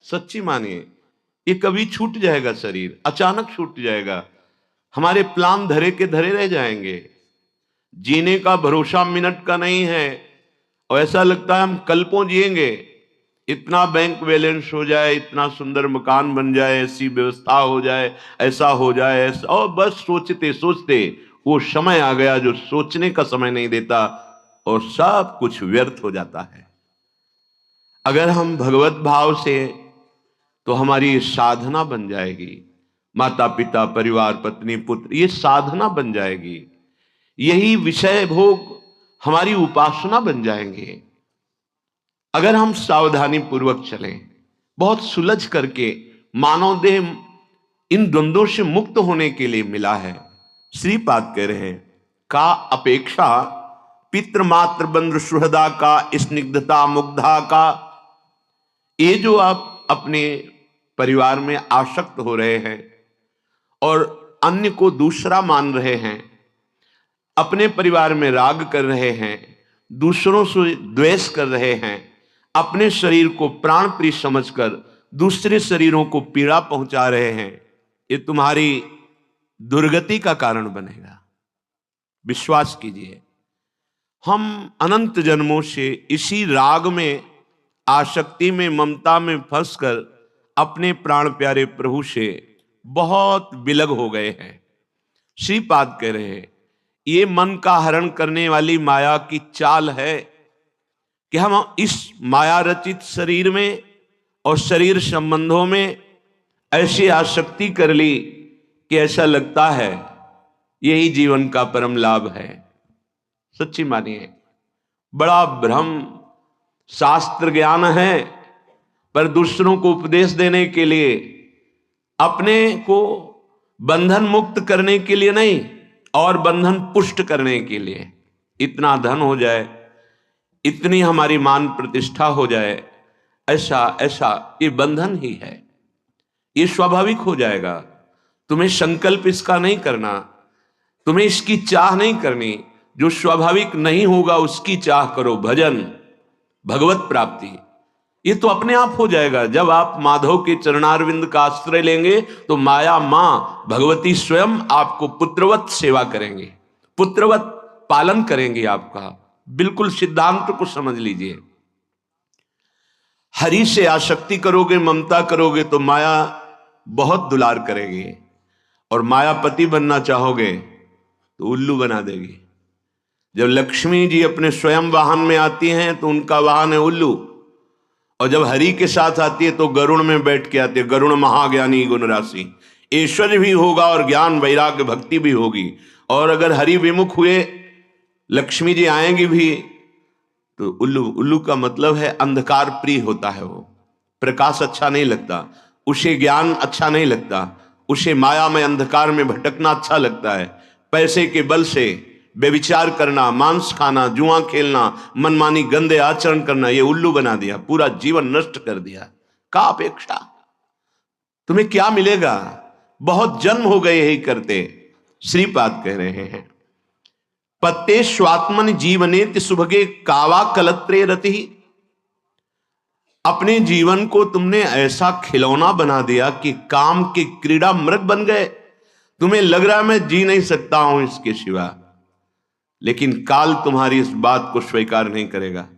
सच्ची मानिए, ये कभी छूट जाएगा, शरीर अचानक छूट जाएगा, हमारे प्लान धरे के धरे रह जाएंगे। जीने का भरोसा मिनट का नहीं है, और ऐसा लगता है हम कल्पों जिएंगे। इतना बैंक बैलेंस हो जाए, इतना सुंदर मकान बन जाए, ऐसी व्यवस्था हो जाए, ऐसा हो जाए, ऐसा, और बस सोचते सोचते वो समय आ गया जो सोचने का समय नहीं देता, और सब कुछ व्यर्थ हो जाता है। अगर हम भगवत भाव से, तो हमारी साधना बन जाएगी। माता पिता परिवार पत्नी पुत्र, ये साधना बन जाएगी। यही विषय भोग हमारी उपासना बन जाएंगे। अगर हम सावधानी पूर्वक चलें, बहुत सुलझ करके, मानव देह इन द्वंद्वों से मुक्त होने के लिए मिला है। श्रीपाद कह रहे हैं, का अपेक्षा पितृमात्र बंधु सुहृदा का स्निग्धता मुग्धा का। ये जो आप अपने परिवार में आसक्त हो रहे हैं और अन्य को दूसरा मान रहे हैं, अपने परिवार में राग कर रहे हैं, दूसरों से द्वेष कर रहे हैं, अपने शरीर को प्राण प्रिय समझकर दूसरे शरीरों को पीड़ा पहुंचा रहे हैं, ये तुम्हारी दुर्गति का कारण बनेगा। विश्वास कीजिए, हम अनंत जन्मों से इसी राग में, आसक्ति में, ममता में फंसकर अपने प्राण प्यारे प्रभु से बहुत विलग हो गए हैं। श्रीपाद कह रहे हैं, ये मन का हरण करने वाली माया की चाल है कि हम इस माया रचित शरीर में और शरीर संबंधों में ऐसी आसक्ति कर ली कि ऐसा लगता है यही जीवन का परम लाभ है। सच्ची मानिए, बड़ा भ्रम। शास्त्र ज्ञान है, पर दूसरों को उपदेश देने के लिए, अपने को बंधन मुक्त करने के लिए नहीं, और बंधन पुष्ट करने के लिए। इतना धन हो जाए, इतनी हमारी मान प्रतिष्ठा हो जाए, ऐसा ऐसा, ये बंधन ही है। ये स्वाभाविक हो जाएगा। तुम्हें संकल्प इसका नहीं करना, तुम्हें इसकी चाह नहीं करनी। जो स्वाभाविक नहीं होगा उसकी चाह करो। भजन, भगवत प्राप्ति, ये तो अपने आप हो जाएगा। जब आप माधव के चरणारविंद का आश्रय लेंगे तो माया मां भगवती स्वयं आपको पुत्रवत सेवा करेंगे, पुत्रवत पालन करेंगे आपका। बिल्कुल सिद्धांत को समझ लीजिए। हरि से आसक्ति करोगे, ममता करोगे, तो माया बहुत दुलार करेगी, और मायापति बनना चाहोगे तो उल्लू बना देगी। जब लक्ष्मी जी अपने स्वयं वाहन में आती हैं तो उनका वाहन है उल्लू, और जब हरि के साथ आती है तो गरुड़ में बैठ के आती है। गरुड़ महाज्ञानी गुण राशि, ऐश्वर्य भी होगा और ज्ञान वैराग्य भक्ति भी होगी। और अगर हरि विमुख हुए, लक्ष्मी जी आएंगी भी, तो उल्लू, उल्लू का मतलब है अंधकार प्रिय होता है। वो प्रकाश अच्छा नहीं लगता उसे, ज्ञान अच्छा नहीं लगता उसे, माया में अंधकार में भटकना अच्छा लगता है। पैसे के बल से व्यभिचार करना, मांस खाना, जुआ खेलना, मनमानी गंदे आचरण करना, ये उल्लू बना दिया, पूरा जीवन नष्ट कर दिया। का अपेक्षा, तुम्हें क्या मिलेगा? बहुत जन्म हो गए यही करते। श्रीपाद कह रहे हैं, पत्ते स्वात्मन जीवने सुभगे कावा कलत्रे रति। अपने जीवन को तुमने ऐसा खिलौना बना दिया कि काम के क्रीड़ा मृग बन गए। तुम्हें लग रहा है मैं जी नहीं सकता हूं इसके सिवा, लेकिन काल तुम्हारी इस बात को स्वीकार नहीं करेगा।